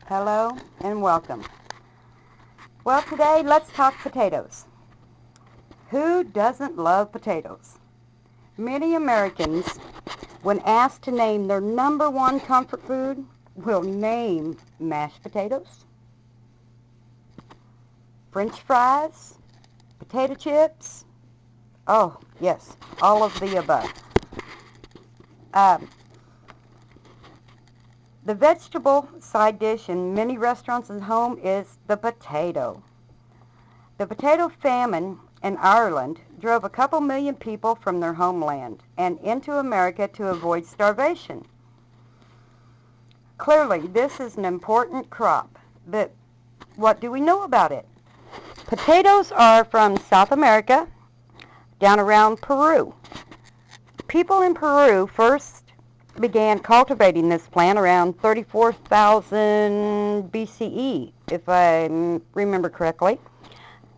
Hello and welcome. Well, today let's talk potatoes. Who doesn't love potatoes? Many Americans, when asked to name their number one comfort food, will name mashed potatoes, French fries, potato chips. Oh, yes, all of the above. The vegetable side dish in many restaurants and home is the potato. The potato famine in Ireland drove a couple million people from their homeland and into America to avoid starvation. Clearly, this is an important crop, but what do we know about it? Potatoes are from South America, down around Peru. People in Peru first began cultivating this plant around 34,000 BCE, if I remember correctly.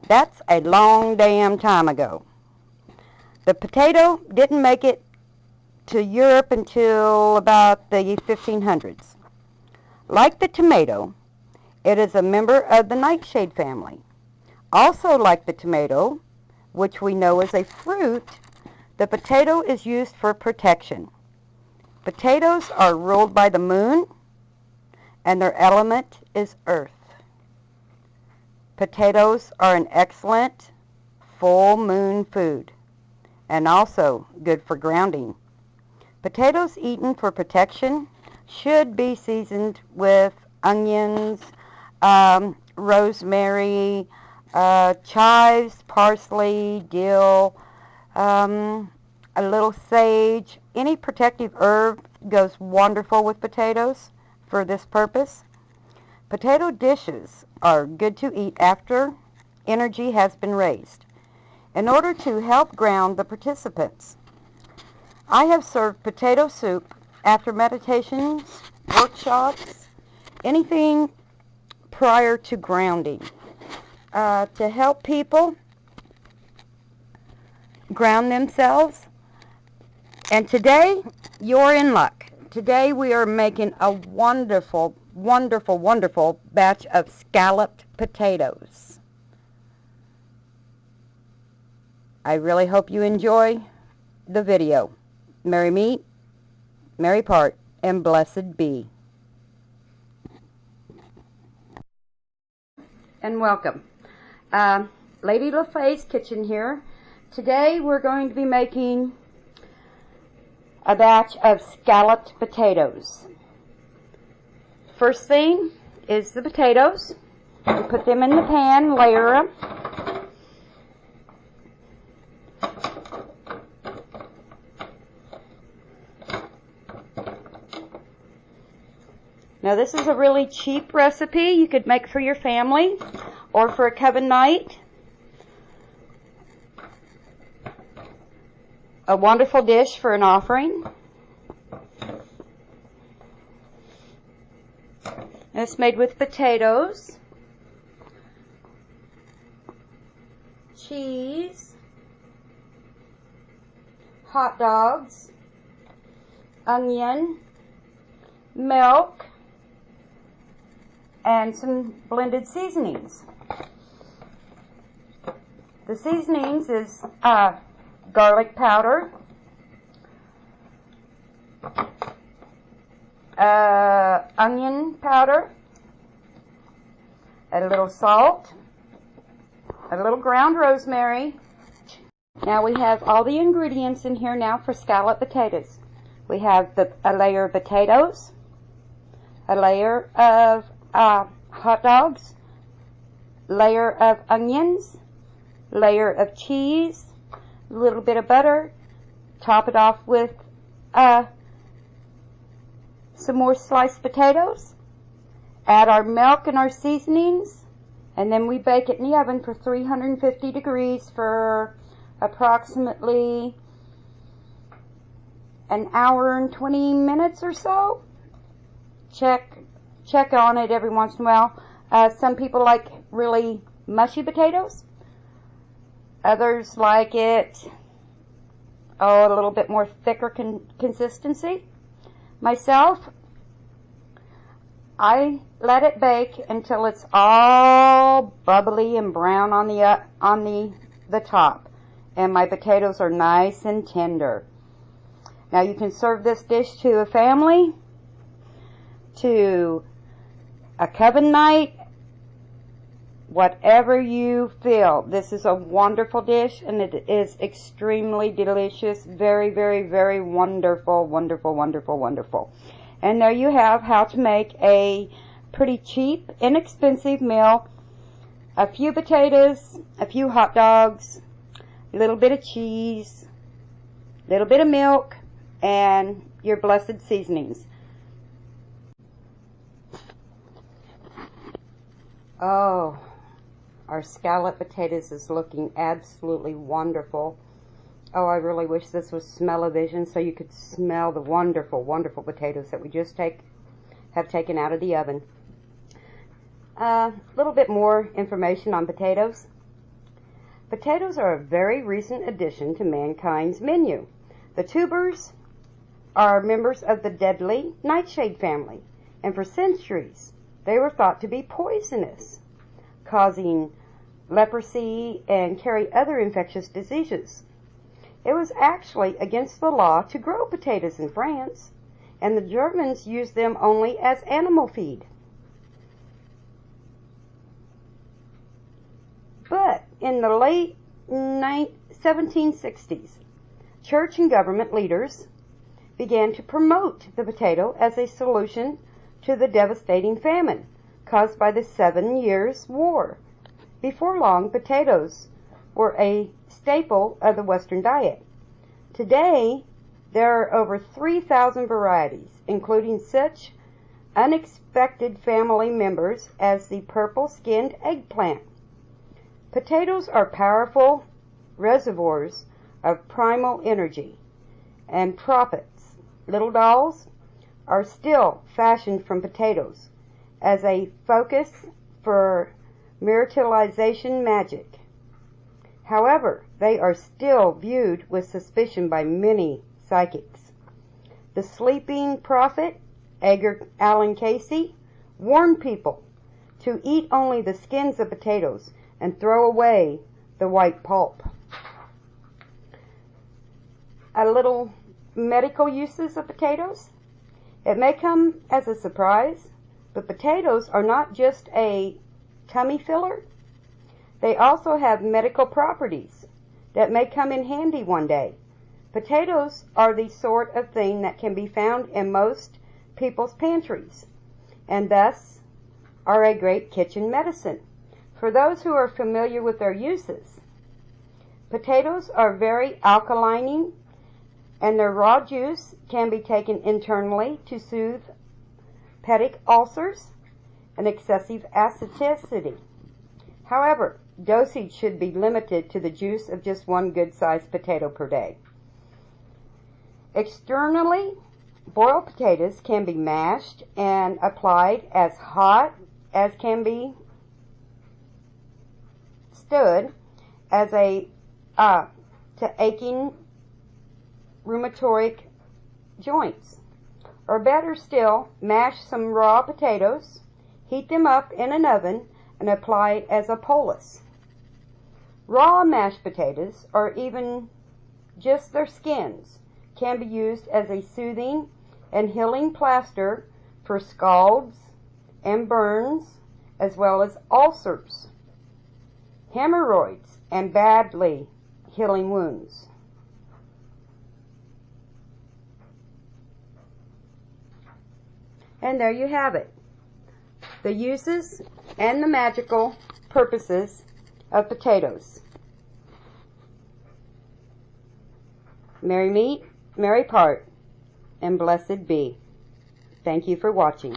That's a long damn time ago. The potato didn't make it to Europe until about the 1500s. Like the tomato, it is a member of the nightshade family. Also like the tomato, which we know is a fruit, the potato is used for protection. Potatoes are ruled by the moon, and their element is earth. Potatoes are an excellent full moon food, and also good for grounding. Potatoes eaten for protection should be seasoned with onions, rosemary, chives, parsley, dill, a little sage. Any protective herb goes wonderful with potatoes for this purpose. Potato dishes are good to eat after energy has been raised. In order to help ground the participants, I have served potato soup after meditations, workshops, anything prior to grounding, to help people ground themselves. And today, you're in luck. Today we are making a wonderful, wonderful, wonderful batch of scalloped potatoes. I really hope you enjoy the video. Merry meet, merry part, and blessed be. And welcome. Lady LaFay's Kitchen here. Today we're going to be making a batch of scalloped potatoes. First thing is the potatoes. We put them in the pan, layer them. Now this is a really cheap recipe you could make for your family or for a coven night. A wonderful dish for an offering. It's made with potatoes, cheese, hot dogs, onion, milk, and some blended seasonings. The seasonings is garlic powder, onion powder, a little salt, a little ground rosemary. Now we have all the ingredients in here now for scalloped potatoes. We have a layer of potatoes, a layer of hot dogs, layer of onions, layer of cheese, a little bit of butter, top it off with some more sliced potatoes, add our milk and our seasonings, and then we bake it in the oven for 350 degrees for approximately an hour and 20 minutes or so. Check on it every once in a while. Some people like really mushy potatoes. Others like it, a little bit more thicker consistency. Myself, I let it bake until it's all bubbly and brown on the top, and my potatoes are nice and tender. Now you can serve this dish to a family, to a coven night, whatever you feel. This is a wonderful dish, and it is extremely delicious. Very, very, very wonderful, wonderful, wonderful, wonderful. And there you have how to make a pretty cheap, inexpensive meal. A few potatoes, a few hot dogs, a little bit of cheese, a little bit of milk, and your blessed seasonings. Oh, our scalloped potatoes is looking absolutely wonderful. Oh, I really wish this was smell-o-vision so you could smell the wonderful, wonderful potatoes that we just have taken out of the oven. A little bit more information on potatoes. Potatoes are a very recent addition to mankind's menu. The tubers are members of the deadly nightshade family, and for centuries they were thought to be poisonous, causing leprosy and carry other infectious diseases. It was actually against the law to grow potatoes in France, and the Germans used them only as animal feed. But in the late 1760s, church and government leaders began to promote the potato as a solution to the devastating famine caused by the 7 Years' War. Before long, potatoes were a staple of the Western diet. Today, there are over 3,000 varieties, including such unexpected family members as the purple-skinned eggplant. Potatoes are powerful reservoirs of primal energy and profits. Little dolls are still fashioned from potatoes as a focus for miraculization magic. However, they are still viewed with suspicion by many psychics. The sleeping prophet, Edgar Allan Casey, warned people to eat only the skins of potatoes and throw away the white pulp. A little medical uses of potatoes. It may come as a surprise, but potatoes are not just a tummy filler. They also have medical properties that may come in handy one day. Potatoes are the sort of thing that can be found in most people's pantries, and thus are a great kitchen medicine. For those who are familiar with their uses, potatoes are very alkalining, and their raw juice can be taken internally to soothe peptic ulcers and excessive acidity. However, dosage should be limited to the juice of just one good-sized potato per day. Externally, boiled potatoes can be mashed and applied as hot as can be stood as to aching rheumatoid joints. Or better still, mash some raw potatoes, heat them up in an oven, and apply it as a poultice. Raw mashed potatoes, or even just their skins, can be used as a soothing and healing plaster for scalds and burns, as well as ulcers, hemorrhoids, and badly healing wounds. And there you have it. The uses and the magical purposes of potatoes. Merry meet, merry part, and blessed be. Thank you for watching.